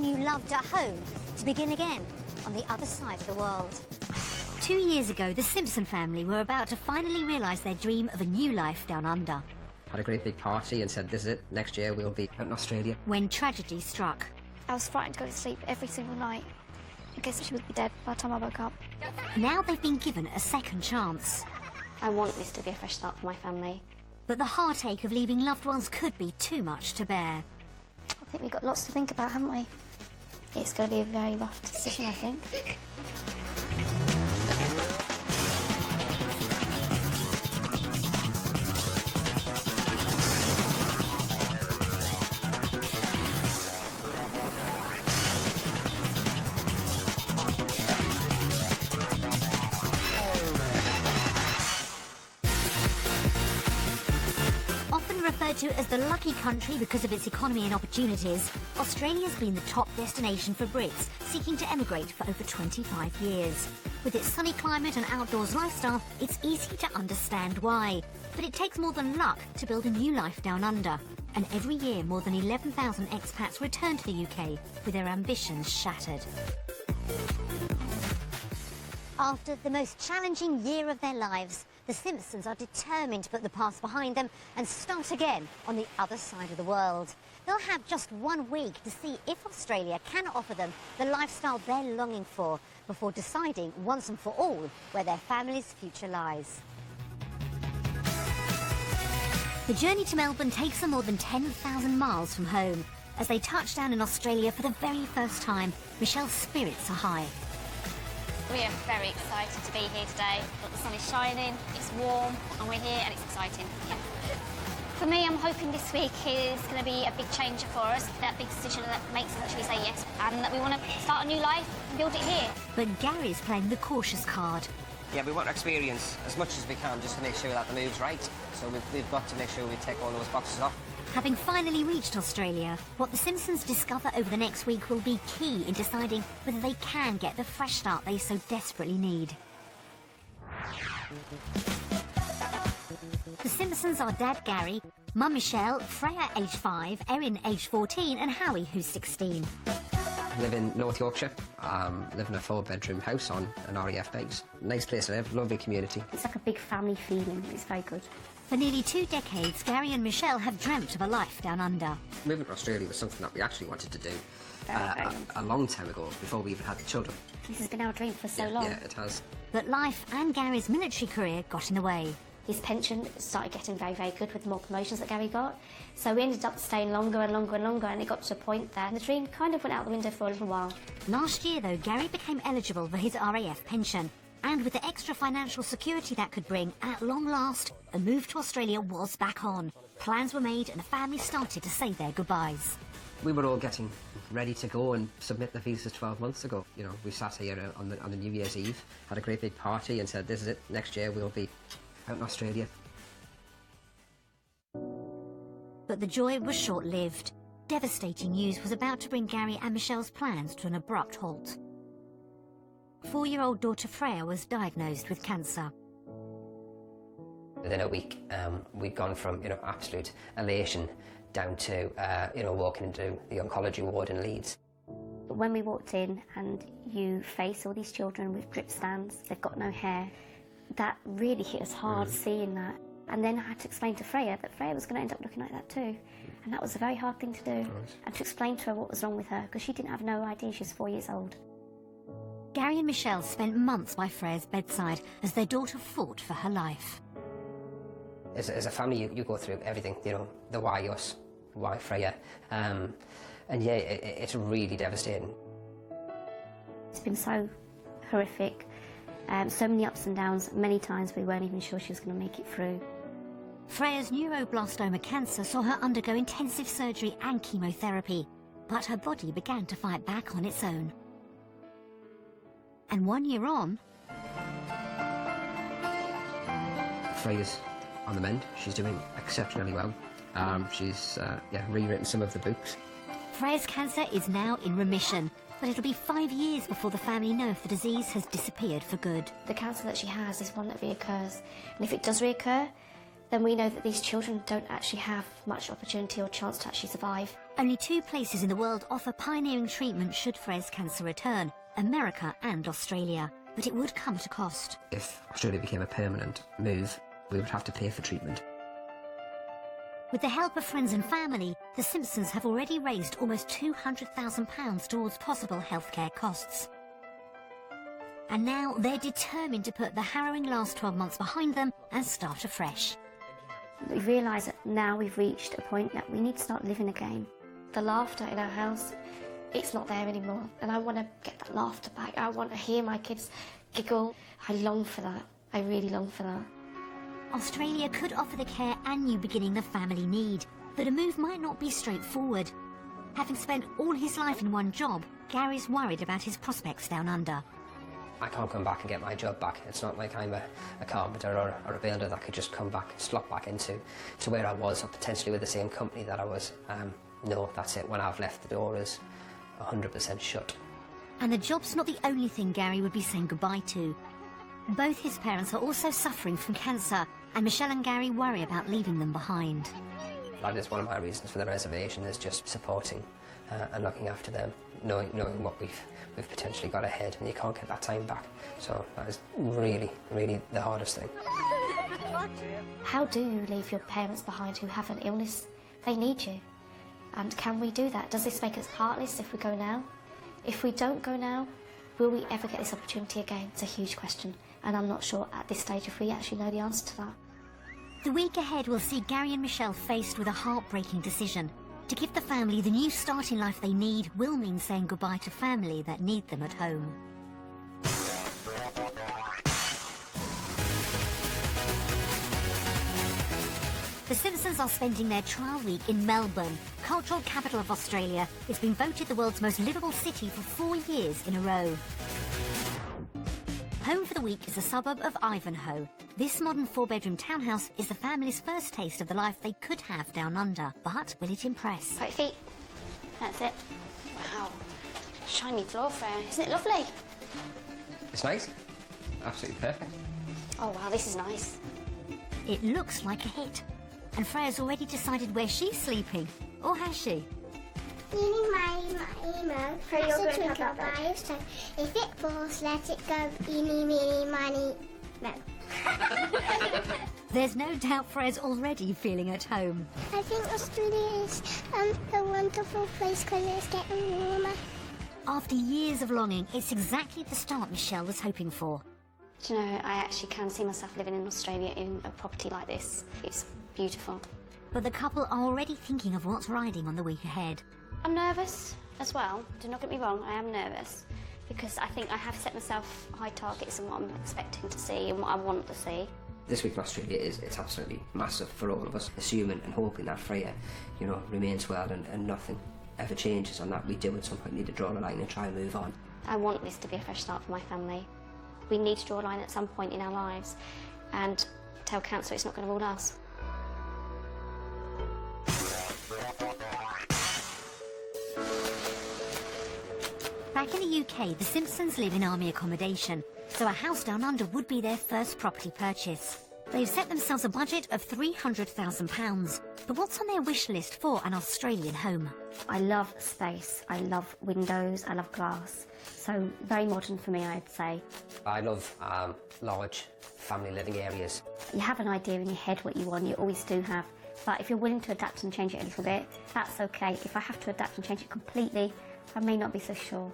one you loved at home to begin again on the other side of the world. 2 years ago, the Simpson family were about to finally realise their dream of a new life down under. Had a great big party and said, this is it, next year we'll be out in Australia. When tragedy struck. I was frightened to go to sleep every single night. I guess she would be dead by the time I woke up. Now they've been given a second chance. I want this to be a fresh start for my family. But the heartache of leaving loved ones could be too much to bear. I think we've got lots to think about, haven't we? It's going to be a very rough decision, I think. Referred to as the lucky country because of its economy and opportunities, Australia's been the top destination for Brits seeking to emigrate for over 25 years. With its sunny climate and outdoors lifestyle, it's easy to understand why. But it takes more than luck to build a new life down under. And every year, more than 11,000 expats return to the UK with their ambitions shattered. After the most challenging year of their lives, the Simpsons are determined to put the past behind them and start again on the other side of the world. They'll have just 1 week to see if Australia can offer them the lifestyle they're longing for before deciding once and for all where their family's future lies. The journey to Melbourne takes them more than 10,000 miles from home. As they touch down in Australia for the very first time, Michelle's spirits are high. We are very excited to be here today. The sun is shining, it's warm, and we're here and it's exciting. Yeah. For me, I'm hoping this week is going to be a big changer for us, that big decision that makes us actually say yes, and that we want to start a new life and build it here. But Gary's playing the cautious card. Yeah, we want to experience as much as we can just to make sure that the move's right. So we've got to make sure we take all those boxes off. Having finally reached Australia, what the Simpsons discover over the next week will be key in deciding whether they can get the fresh start they so desperately need. The Simpsons are Dad Gary, Mum Michelle, Freya age 5, Erin age 14 and Howie who's 16. Live in North Yorkshire, live in a 4-bedroom house on an RAF base. Nice place to live, lovely community. It's like a big family feeling, it's very good. For nearly 2 decades, Gary and Michelle have dreamt of a life down under. Moving to Australia was something that we actually wanted to do a long time ago, before we even had the children. This has been our dream for so long. Yeah, it has. But life and Gary's military career got in the way. His pension started getting very, very good with more promotions that Gary got. So we ended up staying longer and longer and longer, and it got to a point there. The dream kind of went out the window for a little while. Last year, though, Gary became eligible for his RAF pension. And with the extra financial security that could bring, at long last, a move to Australia was back on. Plans were made and the family started to say their goodbyes. We were all getting ready to go and submit the visas 12 months ago. You know, we sat here on the New Year's Eve, had a great big party and said, this is it, next year we'll be out in Australia. But the joy was short-lived. Devastating news was about to bring Gary and Michelle's plans to an abrupt halt. 4-year-old daughter Freya was diagnosed with cancer. Within a week, we'd gone from, absolute elation down to, walking into the oncology ward in Leeds. But when we walked in and you face all these children with drip stands, they've got no hair, that really hit us hard seeing that. And then I had to explain to Freya that Freya was going to end up looking like that too. And that was a very hard thing to do. Right. And to explain to her what was wrong with her, because she didn't have no idea she was 4 years old. Gary and Michelle spent months by Freya's bedside as their daughter fought for her life. As a family, you go through everything, the why us, why Freya. And yeah, it's really devastating. It's been so horrific, so many ups and downs. Many times we weren't even sure she was going to make it through. Freya's neuroblastoma cancer saw her undergo intensive surgery and chemotherapy, but her body began to fight back on its own. And 1 year on, Freya's on the mend. She's doing exceptionally well. She's rewritten some of the books. Freya's cancer is now in remission, but it'll be 5 years before the family know if the disease has disappeared for good. The cancer that she has is one that reoccurs, and if it does reoccur, then we know that these children don't actually have much opportunity or chance to actually survive. Only 2 places in the world offer pioneering treatment should Freya's cancer return, America and Australia. But it would come at a cost. If Australia became a permanent move, we would have to pay for treatment. With the help of friends and family, the Simpsons have already raised almost £200,000 towards possible healthcare costs. And now they're determined to put the harrowing last 12 months behind them and start afresh. We realise that now we've reached a point that we need to start living again. The laughter in our house, it's not there anymore, and I want to get that laughter back. I want to hear my kids giggle. I long for that. I really long for that. Australia could offer the care and new beginning the family need, but a move might not be straightforward. Having spent all his life in one job, Gary's worried about his prospects down under. I can't come back and get my job back. It's not like I'm a carpenter or a builder that could just come back and slot back into where I was, or potentially with the same company that I was. No, that's it. When I've left, the door is 100% shut. And the job's not the only thing Gary would be saying goodbye to. Both his parents are also suffering from cancer, and Michelle and Gary worry about leaving them behind. That is one of my reasons for the reservation, is just supporting and looking after them, knowing what we've potentially got ahead, and you can't get that time back. So that is really, really the hardest thing. How do you leave your parents behind who have an illness? They need you. And can we do that? Does this make us heartless if we go now? If we don't go now, will we ever get this opportunity again? It's a huge question, and I'm not sure at this stage if we actually know the answer to that. The week ahead will see Gary and Michelle faced with a heartbreaking decision. To give the family the new start in life they need will mean saying goodbye to family that need them at home. The Simpsons are spending their trial week in Melbourne, cultural capital of Australia. It's been voted the world's most livable city for 4 years in a row. Home for the week is a suburb of Ivanhoe. This modern 4-bedroom townhouse is the family's first taste of the life they could have down under. But will it impress? 5 feet. That's it. Wow. Shiny floor, Freya. Isn't it lovely? It's nice. Absolutely perfect. Oh, wow, this is nice. It looks like a hit. And Freya's already decided where she's sleeping. Or has she? Eeny, miny, mo. That's a twinkle by so if it falls, let it go. Eeny, meeny, miny, mo. There's no doubt Freya's already feeling at home. I think Australia is a wonderful place because it's getting warmer. After years of longing, it's exactly the start Michelle was hoping for. Do you know, I actually can see myself living in Australia in a property like this. It's beautiful. But the couple are already thinking of what's riding on the week ahead. I'm nervous as well. Do not get me wrong, I am nervous because I think I have set myself high targets and what I'm expecting to see and what I want to see. This week in Australia it's absolutely massive for all of us, assuming and hoping that Freya, remains well and nothing ever changes on that. We do at some point need to draw a line and try and move on. I want this to be a fresh start for my family. We need to draw a line at some point in our lives and tell cancer it's not going to rule us. Back in the UK, the Simpsons live in army accommodation, so a house down under would be their first property purchase. They've set themselves a budget of £300,000. But what's on their wish list for an Australian home? I love space, I love windows, I love glass. So very modern for me, I'd say. I love large family living areas. You have an idea in your head what you want, you always do have. But if you're willing to adapt and change it a little bit, that's okay. If I have to adapt and change it completely, I may not be so sure.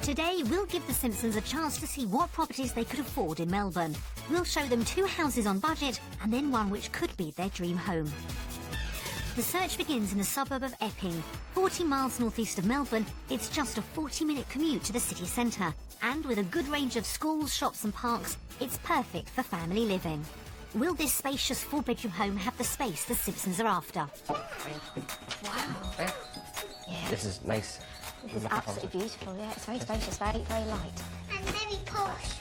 Today, we'll give the Simpsons a chance to see what properties they could afford in Melbourne. We'll show them 2 houses on budget and then one which could be their dream home. The search begins in the suburb of Epping. 40 miles northeast of Melbourne, it's just a 40-minute commute to the city centre. And with a good range of schools, shops and parks, it's perfect for family living. Will this spacious 4-bedroom home have the space the Simpsons are after? Wow. Yeah. This is nice. This is absolutely beautiful, yeah. It's very spacious, very, very light. And very posh.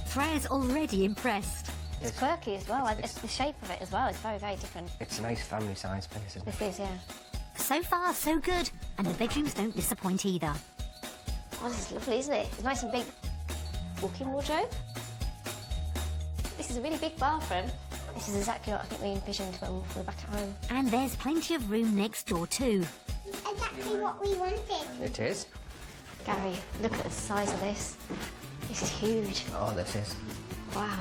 Freya's already impressed. It's quirky as well. It's the shape of it as well. It's very, very different. It's a nice family size place, isn't it? This is, yeah. So far, so good. And the bedrooms don't disappoint either. Oh, this is lovely, isn't it? It's nice and big. walk-in wardrobe. This is a really big bathroom. This is exactly what I think we envisioned when we were back at home. And there's plenty of room next door too. Exactly what we wanted. It is. Gary, look at the size of this. This is huge. Oh, this is. Wow.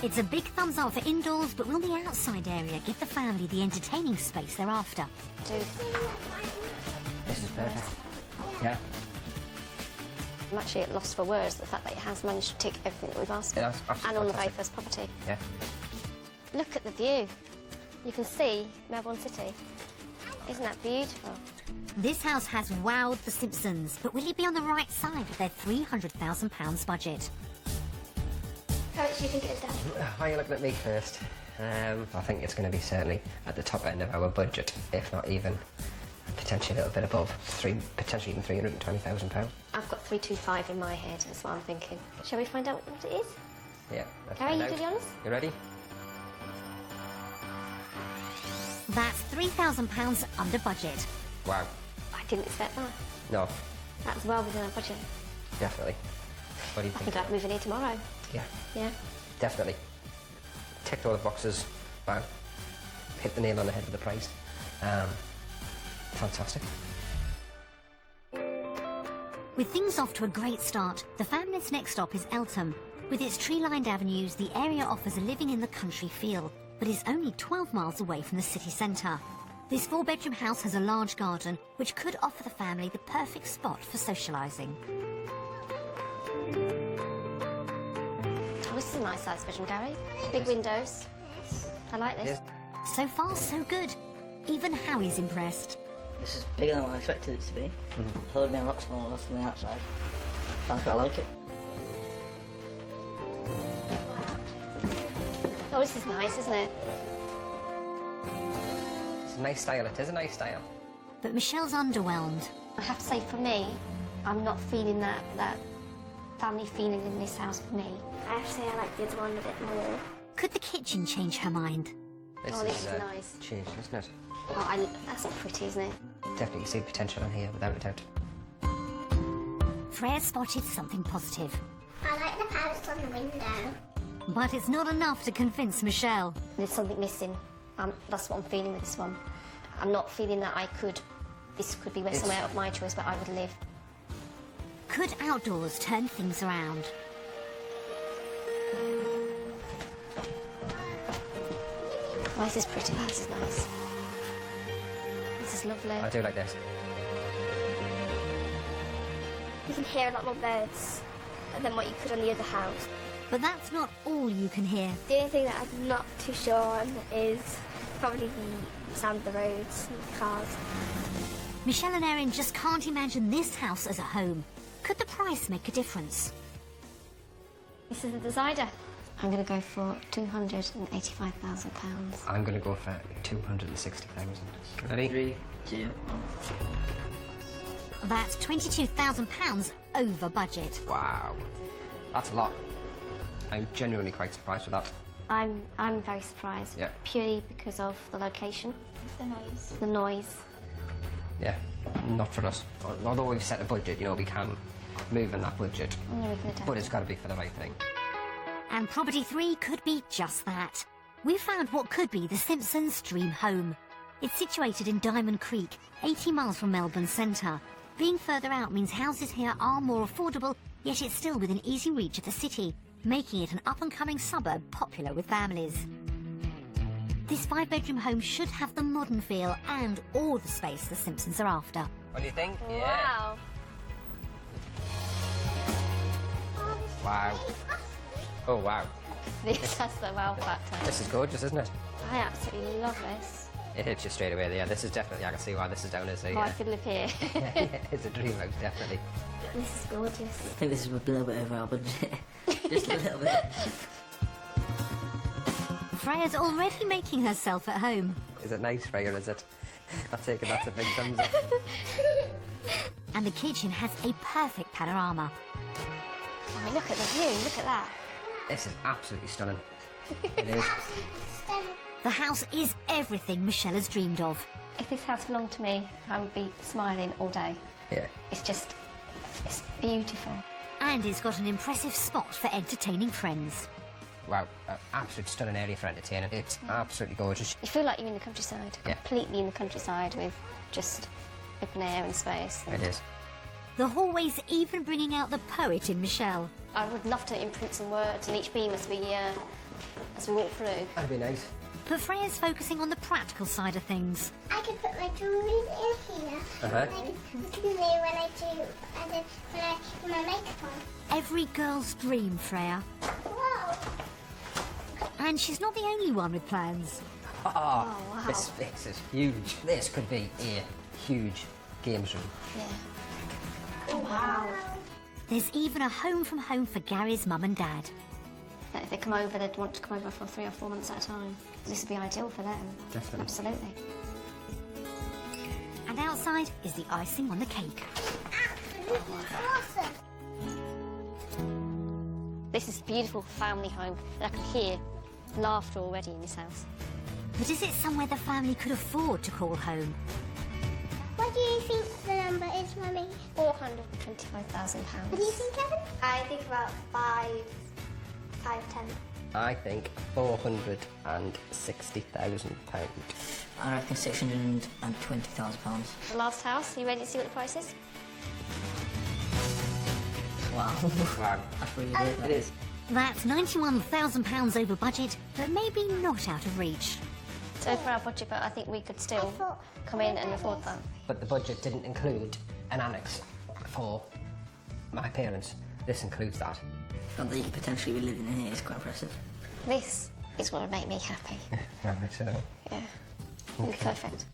It's a big thumbs up for indoors, but will the outside area give the family the entertaining space they're after? Dude, This is perfect. Yeah. I'm actually at loss for words, the fact that it has managed to tick everything that we've asked for. Yeah, that's absolutely and on the very fantastic. first property. Yeah. Look at the view. You can see Melbourne City. Isn't that beautiful? This house has wowed the Simpsons, but will it be on the right side of their £300,000 budget? How much do you think it is, Dad? Why are you looking at me first? I think it's going to be certainly at the top end of our budget, if not even potentially a little bit above, potentially even £320,000. I've got 325 in my head, that's what I'm thinking. Shall we find out what it is? Yeah. let's Gary, find you out. really honest? You ready? That's £3,000 under budget. Wow. I didn't expect that. No, That's well within our budget. definitely. What do you I think? think I'd move in here tomorrow. Yeah, Yeah. definitely. Ticked all the boxes. Wow. Hit the nail on the head with the price. Fantastic. With things off to a great start, the family's next stop is Eltham. With its tree-lined avenues, the area offers a living-in-the-country feel, but is only 12 miles away from the city centre. This four-bedroom house has a large garden, which could offer the family the perfect spot for socialising. Oh, this is a nice sized bedroom, Gary. Big windows. I like this. Yes. So far, so good. Even Howie's impressed. This is bigger than what I expected it to be. I thought it'd be a lot smaller from the outside. I quite like it. Oh, this is nice, isn't it? It's a nice style. It is a nice style. But Michelle's underwhelmed. I have to say, for me, I'm not feeling that family feeling in this house for me. I have to say I like the other one a bit more. Could the kitchen change her mind? Oh, this is nice. Changed, isn't it? Oh, that's pretty, isn't it? Definitely see potential in here, without a doubt. Freya spotted something positive. I like the pallets on the window. But it's not enough to convince Michelle. There's something missing. That's what I'm feeling with this one. I'm not feeling that this could be somewhere of my choice where I would live. Could outdoors turn things around? Oh, this is pretty. This is nice. This is lovely. I do like this. You can hear a lot more birds than what you could on the other house. But that's not all you can hear. The only thing that I'm not too sure on is probably the sound of the roads and the cars. Michelle and Erin just can't imagine this house as a home. Could the price make a difference? This is the decider. I'm going to go for £285,000. I'm going to go for 260,000. Ready? 3, 2, That's £22,000 over budget. Wow. That's a lot. I'm genuinely quite surprised with that. I'm very surprised. Yeah. Purely because of the location. The noise. The noise. Yeah, not for us. Although we've set a budget, we can move in that budget. No, we can adapt. But it's got to be for the right thing. And Property 3 could be just that. We found what could be the Simpsons' dream home. It's situated in Diamond Creek, 80 miles from Melbourne centre. Being further out means houses here are more affordable, yet it's still within easy reach of the city, making it an up-and-coming suburb popular with families. This 5-bedroom home should have the modern feel and all the space the Simpsons are after. What do you think? Wow. Wow. Oh, wow. This has the wow factor. This is gorgeous, isn't it? I absolutely love this. It hits you straight away. Yeah, this is definitely, I can see why this is down as a... Oh, I could live here. it's a dream house, definitely. This is gorgeous. I think this is a little bit over our budget. Just a little bit. Freya's already making herself at home. Is it nice, Freya, is it? I'll take it, that's a big thumbs up. And the kitchen has a perfect panorama. Oh, look at the view, look at that. This is absolutely stunning. It is. The house is everything Michelle has dreamed of. If this house belonged to me, I would be smiling all day. Yeah. It's beautiful. And it's got an impressive spot for entertaining friends. Wow, absolutely stunning area for entertaining. It's absolutely gorgeous. You feel like you're in the countryside, Yeah. completely in the countryside with just open air and space. It is. The hallway's even bringing out the poet in Michelle. I would love to imprint some words in each beam as we walk through. That'd be nice. But Freya's focusing on the practical side of things. I could put my jewellery in here. Uh-huh. And I could put it in there when I do, and then when I do my makeup on. Every girl's dream, Freya. Whoa! And she's not the only one with plans. Oh, wow. This space is huge. This could be a huge games room. Yeah. Oh, wow. There's even a home from home for Gary's mum and dad. If they come over, they'd want to come over for 3 or 4 months at a time. This would be ideal for them. Definitely. Absolutely. And outside is the icing on the cake. Absolutely awesome. This is a beautiful family home, and I can hear laughter already in this house. But is it somewhere the family could afford to call home? What do you think the number is, Mummy? £425,000. What do you think, Kevin? I think about 5, 10. I think £460,000. I reckon £620,000. The last house, are you ready to see what the price is? Wow. Wow. That's really good. It is. That's £91,000 over budget, but maybe not out of reach. It's over our budget, but I think we could still come in and afford that. But the budget didn't include an annex for my parents. This includes that. Not that you could potentially be living in here, it's quite impressive. This is what would make me happy. I think so. Yeah. It'd be perfect.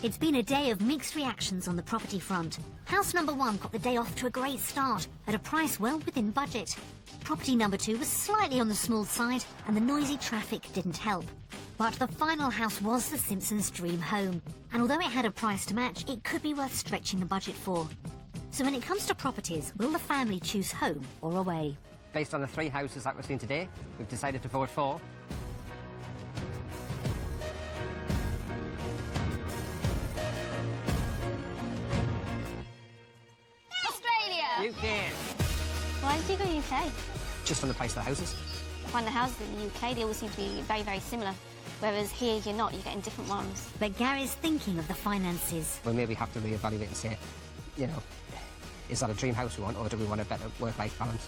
It's been a day of mixed reactions on the property front. House number 1 got the day off to a great start at a price well within budget. Property number 2 was slightly on the small side and the noisy traffic didn't help. But the final house was the Simpsons' dream home, and although it had a price to match, it could be worth stretching the budget for. So when it comes to properties, will the family choose home or away? Based on the 3 houses that we've seen today, we've decided to vote for Australia! UK. Why did you go UK? Just on the price of the houses. I find the houses in the UK, they all seem to be very, very similar. Whereas here, you're not, you're getting different ones. But Gary's thinking of the finances. We'll maybe have to reevaluate and say, you know, is that a dream house we want, or do we want a better work-life balance?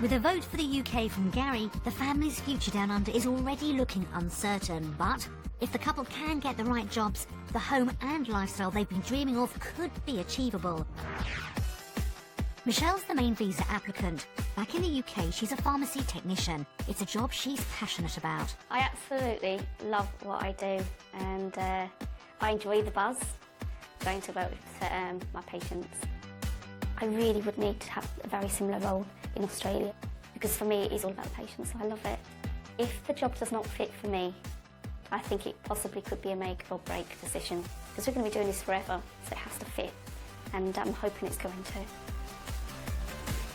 With a vote for the UK from Gary, the family's future down under is already looking uncertain. But if the couple can get the right jobs, the home and lifestyle they've been dreaming of could be achievable. Michelle's the main visa applicant. Back in the UK, she's a pharmacy technician. It's a job she's passionate about. I absolutely love what I do, and I enjoy the buzz going to work with my patients. I really would need to have a very similar role in Australia, because for me it is all about patients, so I love it. If the job does not fit for me, I think it possibly could be a make or break decision, because we're going to be doing this forever, so it has to fit, and I'm hoping it's going to.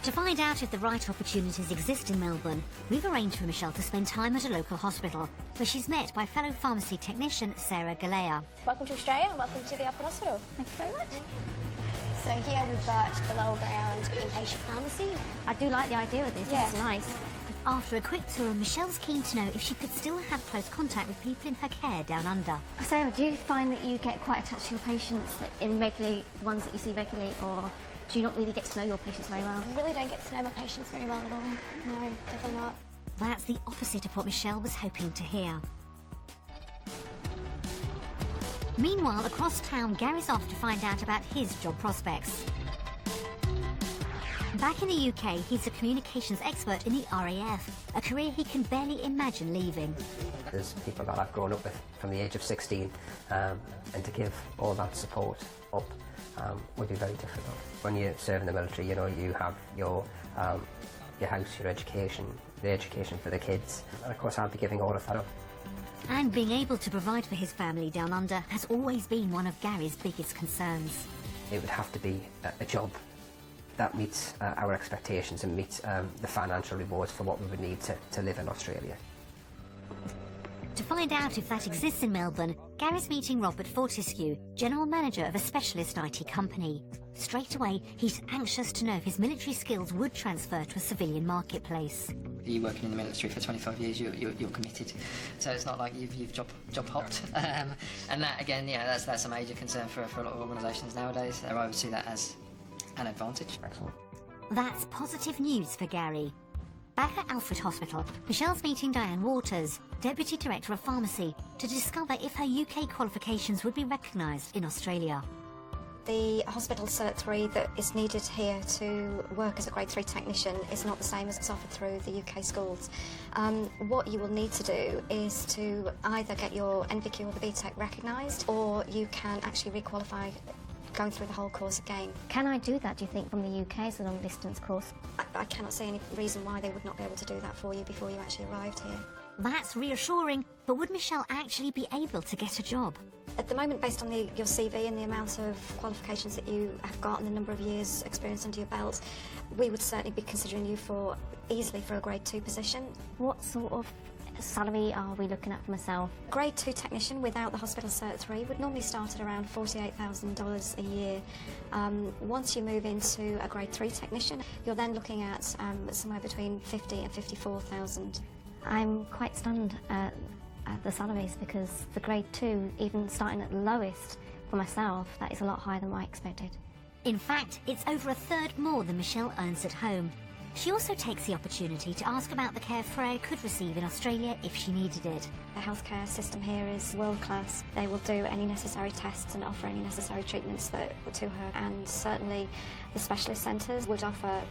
To find out if the right opportunities exist in Melbourne, we've arranged for Michelle to spend time at a local hospital, where she's met by fellow pharmacy technician Sarah Galea. Welcome to Australia and welcome to the Upper Hospital. Thank you very much. So here we've got below ground inpatient pharmacy. I do like the idea of this, Yeah. It's nice. After a quick tour, Michelle's keen to know if she could still have close contact with people in her care down under. Sarah, do you find that you get quite attached to your patients in regularly, ones that you see regularly, or do you not really get to know your patients very well? I really don't get to know my patients very well at all. No, definitely not. That's the opposite of what Michelle was hoping to hear. Meanwhile, across town, Gary's off to find out about his job prospects. Back in the UK, he's a communications expert in the RAF, a career he can barely imagine leaving. There's people that I've grown up with from the age of 16, and to give all that support up would be very difficult. When you serve in the military, you know, you have your house, your education, the education for the kids, and of course I'll be giving all of that up. And being able to provide for his family down under has always been one of Gary's biggest concerns. It would have to be a job that meets our expectations and meets the financial rewards for what we would need to live in Australia. To find out if that exists in Melbourne, Gary's meeting Robert Fortescue, General Manager of a specialist IT company. Straight away, he's anxious to know if his military skills would transfer to a civilian marketplace. You're working in the military for 25 years, you're committed. So it's not like you've job hopped. And that, again, yeah, that's a major concern for a lot of organisations nowadays. I would see that as an advantage. Excellent. That's positive news for Gary. Back at Alfred Hospital, Michelle's meeting Diane Waters, Deputy Director of Pharmacy, to discover if her UK qualifications would be recognised in Australia. The hospital Cert 3 that is needed here to work as a Grade 3 technician is not the same as it's offered through the UK schools. What you will need to do is to either get your NVQ or the BTEC recognised, or you can actually re-qualify going through the whole course again. Can I do that, do you think, from the UK as a long-distance course? I cannot see any reason why they would not be able to do that for you before you actually arrived here. That's reassuring, but would Michelle actually be able to get a job? At the moment, based on your CV and the amount of qualifications that you have got and the number of years experience under your belt, we would certainly be considering you easily for a Grade 2 position. What sort of salary are we looking at for myself? Grade 2 technician without the hospital Cert 3 would normally start at around $48,000 a year. Once you move into a Grade 3 technician, you're then looking at somewhere between $50,000 and $54,000. I'm quite stunned at the salaries, because for Grade 2, even starting at the lowest for myself, that is a lot higher than what I expected. In fact, it's over a third more than Michelle earns at home. She also takes the opportunity to ask about the care Freya could receive in Australia if she needed it. The healthcare system here is world class. They will do any necessary tests and offer any necessary treatments to her, and certainly the specialist centres would offer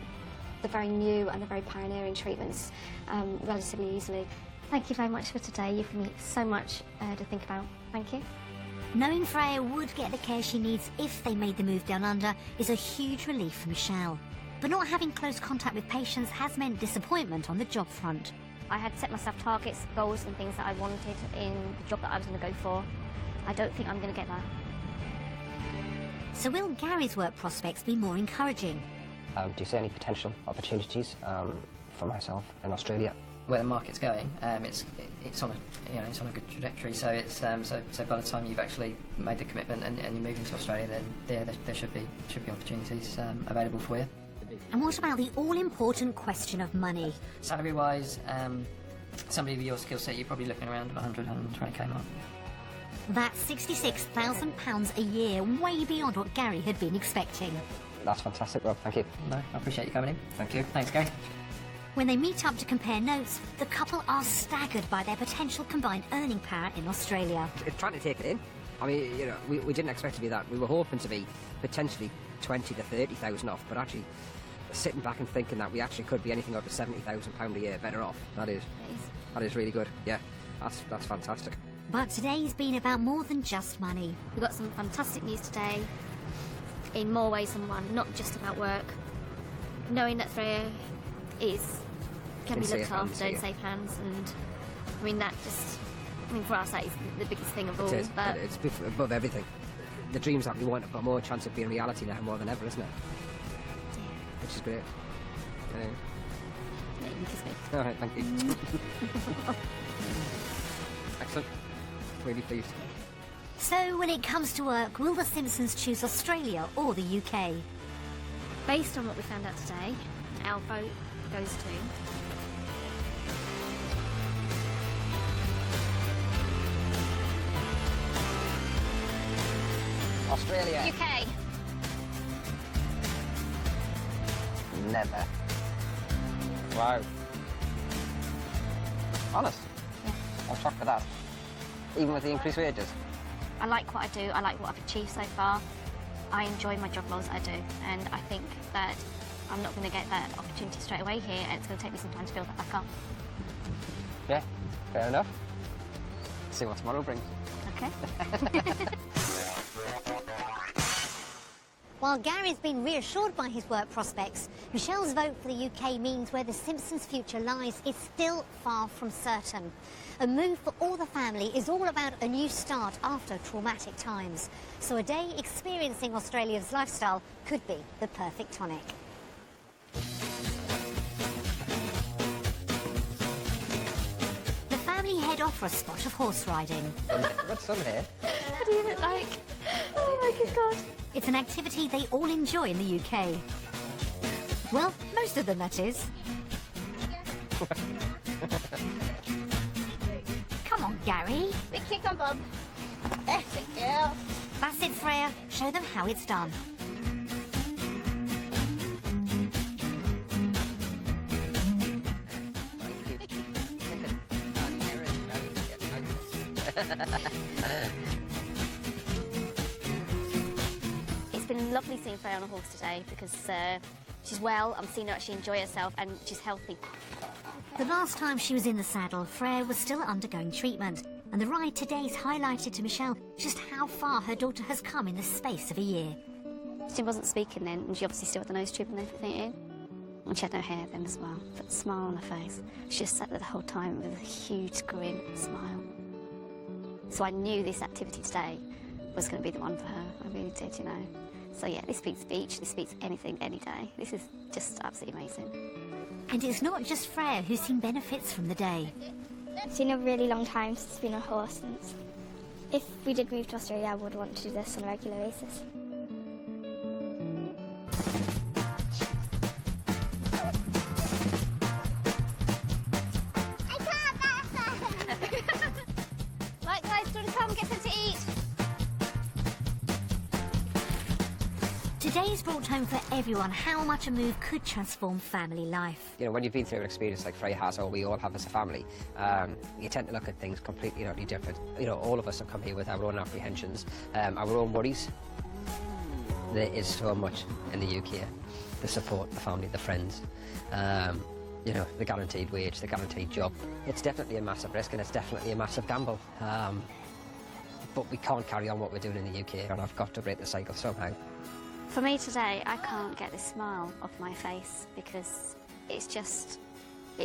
the very new and the very pioneering treatments relatively easily. Thank you very much for today. You've given me so much to think about. Thank you. Knowing Freya would get the care she needs if they made the move down under is a huge relief for Michelle. But not having close contact with patients has meant disappointment on the job front. I had set myself targets, goals and things that I wanted in the job that I was going to go for. I don't think I'm going to get that. So will Gary's work prospects be more encouraging? Do you see any potential opportunities for myself in Australia? Where the market's going, it's on a good trajectory. So it's so by the time you've actually made the commitment and you're moving to Australia, then there should be opportunities available for you. And what about the all-important question of money? Salary-wise, somebody with your skill set, you're probably looking around 100, 120k mark. That's £66,000 a year, way beyond what Gary had been expecting. That's fantastic, Rob. Thank you. No, I appreciate you coming in. Thank you. Thanks, Gary. When they meet up to compare notes, the couple are staggered by their potential combined earning power in Australia. It's trying to take it in. I mean, you know, we didn't expect to be that. We were hoping to be potentially 20 to 30,000 off, but actually sitting back and thinking that we actually could be anything up to £70,000 a year better off. That is really good. Yeah, that's fantastic. But today's been about more than just money. We've got some fantastic news today, in more ways than one, not just about work. Knowing that Freya can be looked after in safe hands, and I mean that for us that is the biggest thing of all. But it's above everything. The dreams that we want have got more chance of being reality now more than ever, isn't it? Yeah. Which is great. Yeah, you can kiss me. All right, thank you. Excellent. Really pleased. So when it comes to work, will the Simpsons choose Australia or the UK? Based on what we found out today, our vote goes to Australia. UK. Never. Wow. Honest? Yeah. I'm shocked at that. Even with the increased wages? I like what I do. I like what I've achieved so far. I enjoy my job roles that I do, and I think that I'm not going to get that opportunity straight away here, and it's going to take me some time to build that back up. Yeah, fair enough. See what tomorrow brings. Okay. While Gary's been reassured by his work prospects, Michelle's vote for the UK means where the Simpsons' future lies is still far from certain. A move for all the family is all about a new start after traumatic times. So a day experiencing Australia's lifestyle could be the perfect tonic. The family head head off for a spot of horse riding. Got some here. What do you look like? Oh my good God. It's an activity they all enjoy in the UK. Well, most of them, that is. Come on, Gary. Big kick on Bob. That's it, girl. That's it, Freya. Show them how it's done. It's been lovely seeing Freya on a horse today because she's well, I'm seeing her actually enjoy herself and she's healthy. The last time she was in the saddle, Freya was still undergoing treatment, and the ride today's highlighted to Michelle just how far her daughter has come in the space of a year. She wasn't speaking then, and she obviously still had the nose tube and everything in. And she had no hair then as well, but a smile on her face. She just sat there the whole time with a huge grin, smile. So I knew this activity today was going to be the one for her. I really did, you know. So yeah, this beats beach, this beats anything, any day. This is just absolutely amazing. And it's not just Freya who's seen benefits from the day. It's been a really long time since it's been a horse, and if we did move to Australia, I would want to do this on a regular basis. I can't, Right, guys, do you want to come get something to eat? Today's brought home for everyone how much a move could transform family life. You know, when you've been through an experience like Freya has, or we all have as a family, you tend to look at things completely and utterly different. You know, all of us have come here with our own apprehensions, our own worries. There is so much in the UK. The support, the family, the friends, you know, the guaranteed wage, the guaranteed job. It's definitely a massive risk and it's definitely a massive gamble. But we can't carry on what we're doing in the UK, and I've got to break the cycle somehow. For me today, I can't get this smile off my face because it's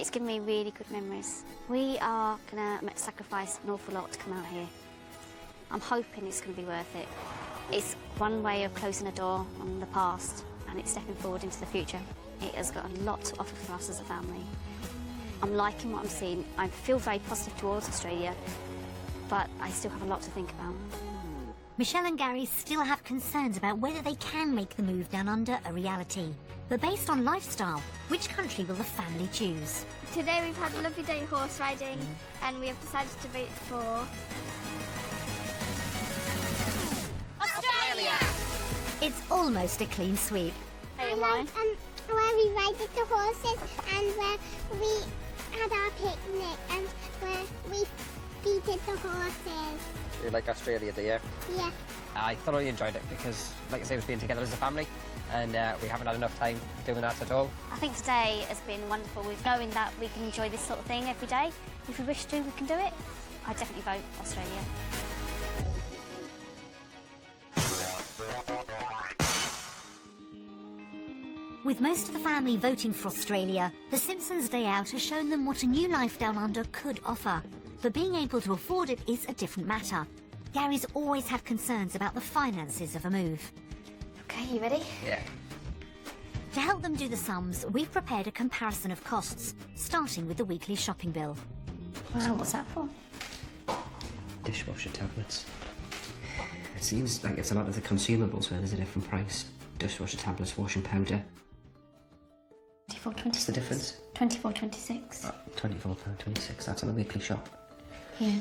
given me really good memories. We are going to sacrifice an awful lot to come out here. I'm hoping it's going to be worth it. It's one way of closing a door on the past and it's stepping forward into the future. It has got a lot to offer for us as a family. I'm liking what I'm seeing. I feel very positive towards Australia, but I still have a lot to think about. Michelle and Gary still have concerns about whether they can make the move down under a reality. But based on lifestyle, which country will the family choose? Today we've had a lovely day horse riding, and we have decided to vote for Australia! It's almost a clean sweep. I like where we ride the horses and where we had our picnic and where we feeded the horses. You like Australia, do you? Yeah. I thoroughly enjoyed it because, like I say, we've been together as a family and we haven't had enough time doing that at all. I think today has been wonderful with knowing that we can enjoy this sort of thing every day. If we wish to, we can do it. I definitely vote Australia. With most of the family voting for Australia, the Simpsons' day out has shown them what a new life down under could offer. But being able to afford it is a different matter. Gary's always had concerns about the finances of a move. Okay, you ready? Yeah. To help them do the sums, we've prepared a comparison of costs, starting with the weekly shopping bill. Wow, what's that for? Dishwasher tablets. It seems like it's a lot of the consumables where there's a different price. Dishwasher tablets, washing powder. 24.26. What's the difference? 24.26. £24.26, that's on a weekly shop. Yeah.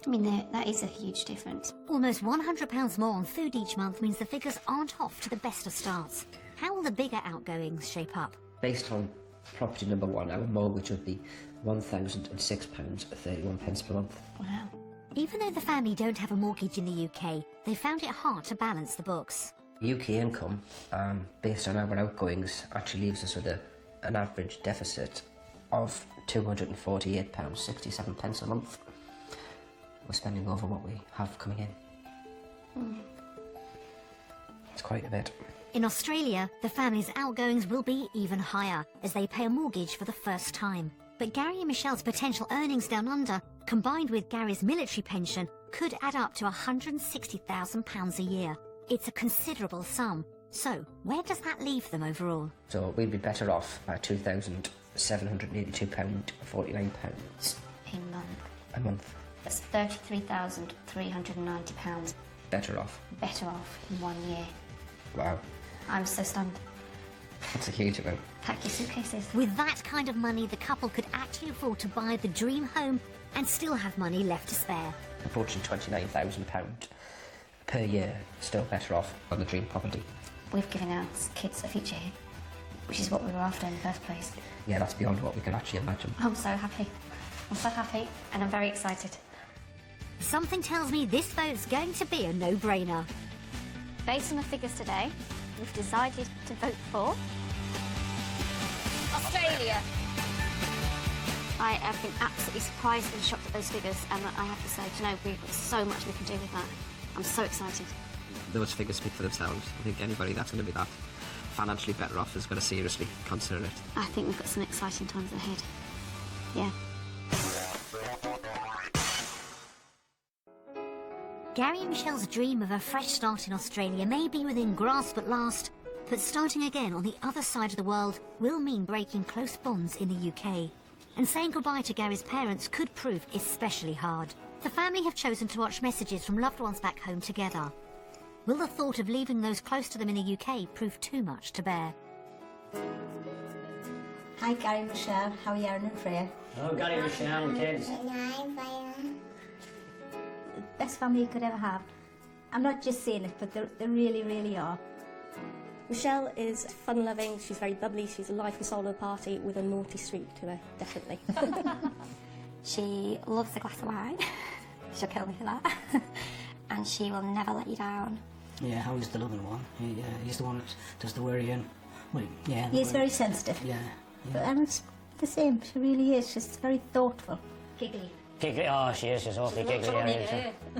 I mean, that is a huge difference. Almost £100 more on food each month means the figures aren't off to the best of starts. How will the bigger outgoings shape up? Based on property number one, our mortgage would be £1,006.31 per month. Wow. Even though the family don't have a mortgage in the UK, they found it hard to balance the books. UK income, based on our outgoings, actually leaves us with an average deficit of £248.67 a month. We're spending over what we have coming in. It's quite a bit. In Australia, the family's outgoings will be even higher, as they pay a mortgage for the first time. But Gary and Michelle's potential earnings down under, combined with Gary's military pension, could add up to £160,000 a year. It's a considerable sum. So, where does that leave them overall? So we'd be better off by £2,782.49 In month. a month. That's £33,390. Better off. Better off in 1 year. Wow. I'm so stunned. That's a huge amount. Pack your suitcases. With that kind of money, the couple could actually afford to buy the dream home and still have money left to spare. Approaching £29,000 per year, still better off on the dream property. We've given our kids a future here, which is what we were after in the first place. Yeah, that's beyond what we could actually imagine. I'm so happy. I'm so happy, and I'm very excited. Something tells me this vote's going to be a no-brainer. Based on the figures today, we've decided to vote for Australia. I have been absolutely surprised and shocked at those figures, and I have to say, you know, we've got so much we can do with that. I'm so excited. Those figures speak for themselves. I think anybody that's going to be that financially better off is going to seriously consider it. I think we've got some exciting times ahead. Yeah. Gary and Michelle's dream of a fresh start in Australia may be within grasp at last, but starting again on the other side of the world will mean breaking close bonds in the UK. And saying goodbye to Gary's parents could prove especially hard. The family have chosen to watch messages from loved ones back home together. Will the thought of leaving those close to them in the UK prove too much to bear? Hi Gary and Michelle, how are you, Aaron and Freya? Oh, Gary and Michelle and kids. The best family you could ever have. I'm not just saying it, but they really, really are. Michelle is fun-loving, she's very bubbly, she's a life and soul of the party with a naughty streak to her, definitely. She loves a glass of wine. She'll kill me for that. And she will never let you down. Yeah, Howie's the loving one. He's the one that does the worrying. Well, yeah. He's very sensitive. Yeah. But Emma's the same, she really is. She's very thoughtful. Giggly. Giggly, oh, she is, she's awfully giggly.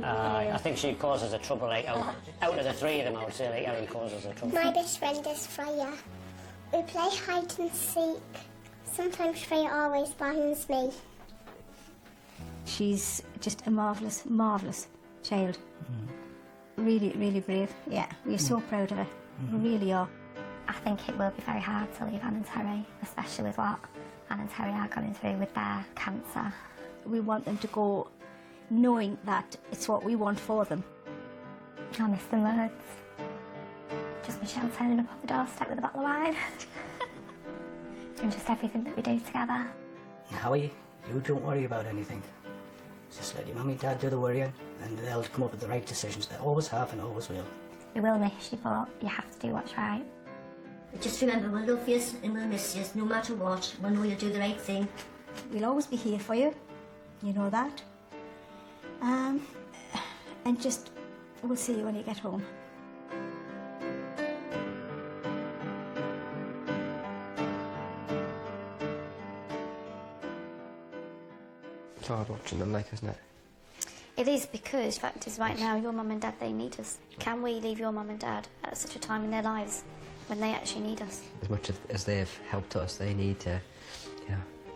I think she causes the trouble, like, out of the three of them, I would say, like, Erin causes the trouble. My best friend is Freya. We play hide and seek. Sometimes Freya always finds me. She's just a marvellous, marvellous child. Really, really brave. Yeah, we're so proud of her. We really are. I think it will be very hard to leave Anne and Terry, especially with what Anne and Terry are going through with their cancer. We want them to go knowing that it's what we want for them. I miss them loads. Just Michelle turning up on the doorstep with a bottle of wine. And just everything that we do together. Howie, you don't worry about anything. Just let your mummy and dad do the worrying, and they'll come up with the right decisions. They always have and always will. We will miss you, but you have to do what's right. Just remember, we'll love you and we'll miss you, no matter what. We'll know you'll do the right thing. We'll always be here for you. You know that. And just, we'll see you when you get home. It's hard watching them, like, isn't it? It is, because the fact is right now your mum and dad, they need us. Can we leave your mum and dad at such a time in their lives when they actually need us? As much as they've helped us, they need to,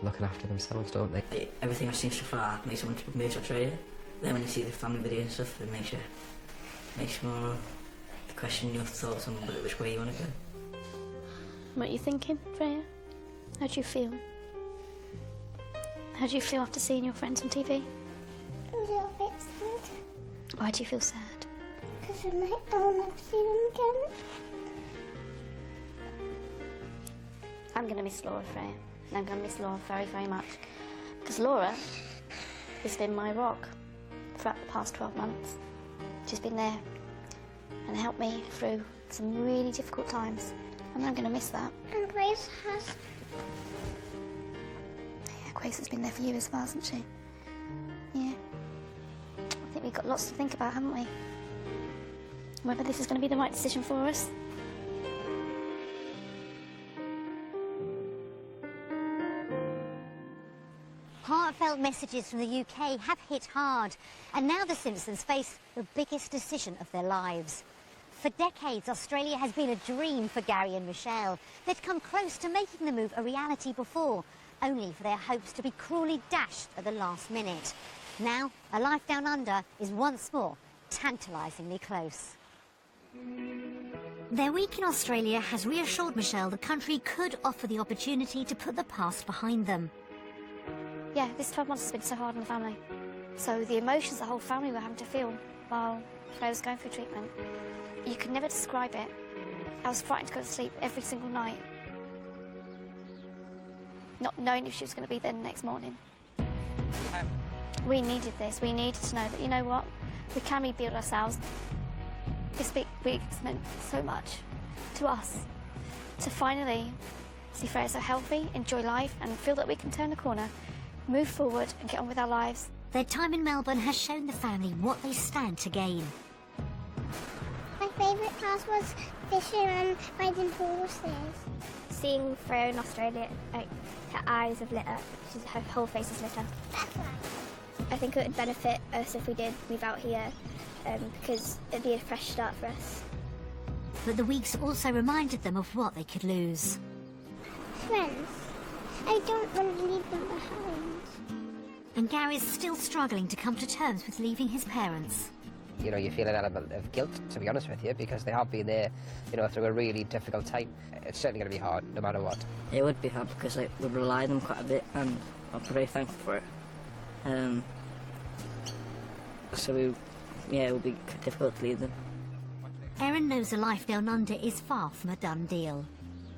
looking after themselves, don't they? Everything I've seen so far makes me want to move to Australia. Then when you see the family video and stuff, it makes you question your thoughts on which way you want to go. What are you thinking, Freya? How do you feel? How do you feel after seeing your friends on TV? A little bit sad. Why do you feel sad? Because I might not see them again. I'm going to miss Laura, Freya. And I'm going to miss Laura very, very much. Because Laura has been my rock throughout the past 12 months. She's been there and helped me through some really difficult times. And I'm going to miss that. And Grace has. Yeah, Grace has been there for you as well, hasn't she? Yeah. I think we've got lots to think about, haven't we? Whether this is going to be the right decision for us. Heartfelt messages from the UK have hit hard, and now the Simpsons face the biggest decision of their lives. For decades, Australia has been a dream for Gary and Michelle. They'd come close to making the move a reality before, only for their hopes to be cruelly dashed at the last minute. Now, a life down under is once more tantalisingly close. Their week in Australia has reassured Michelle the country could offer the opportunity to put the past behind them. yeah, this 12 months has been so hard on the family. So the emotions the whole family were having to feel while Freya was going through treatment, you could never describe it. I was frightened to go to sleep every single night, not knowing if she was going to be there the next morning. We needed this. We needed to know that, you know what, we can rebuild ourselves. This big week meant so much to us to finally see Freya so healthy, enjoy life, and feel that we can turn the corner, move forward, and get on with our lives. Their time in Melbourne has shown the family what they stand to gain. My favourite class was fishing and riding horses. Seeing Freya in Australia, like, her eyes have lit up. Her whole face is lit up. I think it would benefit us if we did move out here, because it'd be a fresh start for us. But the weeks also reminded them of what they could lose. Friends. I don't want to leave them behind. And Gary's still struggling to come to terms with leaving his parents. You know, you feel an element of guilt, to be honest with you, because they have been there, you know, through a really difficult time. It's certainly going to be hard, no matter what. It would be hard because we rely on them quite a bit, and I'm very thankful for it. So, it would be difficult to leave them. Erin knows a life down under is far from a done deal.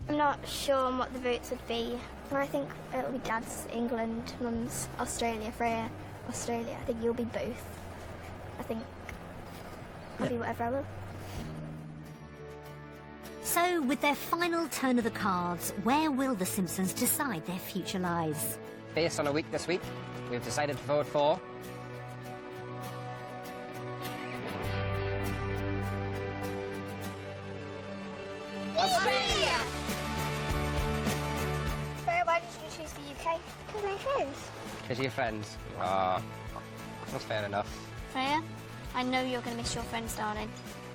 I'm not sure on what the routes would be. I think it'll be Dad's England, Mum's Australia, Freya Australia. I think you'll be both. I think I'll be whatever I will. So, with their final turn of the cards, where will the Simpsons decide their future lies? Based on a week this week, we've decided to vote for Australia! Freya, why did you choose the UK? Because my friends. Because your friends. Ah, that's fair enough. Freya, I know you're going to miss your friends, darling,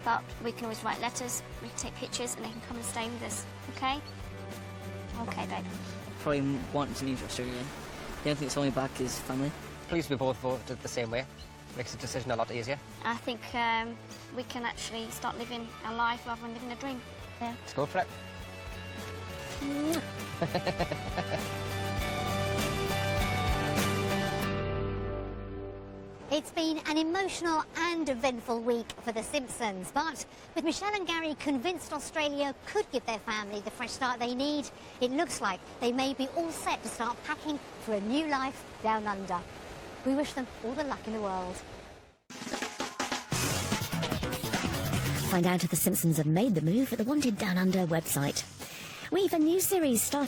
but we can always write letters, we can take pictures, and they can come and stay with us, okay? Okay, babe. Probably want to leave Australia. The only thing that's holding me back is family. Please, we both voted the same way. Makes the decision a lot easier. I think we can actually start living our life rather than living a dream. Yeah. Let's go for it. It's been an emotional and eventful week for The Simpsons, but with Michelle and Gary convinced Australia could give their family the fresh start they need, it looks like they may be all set to start packing for a new life down under. We wish them all the luck in the world. Find out if The Simpsons have made the move at the Wanted Down Under website. We've a new series starting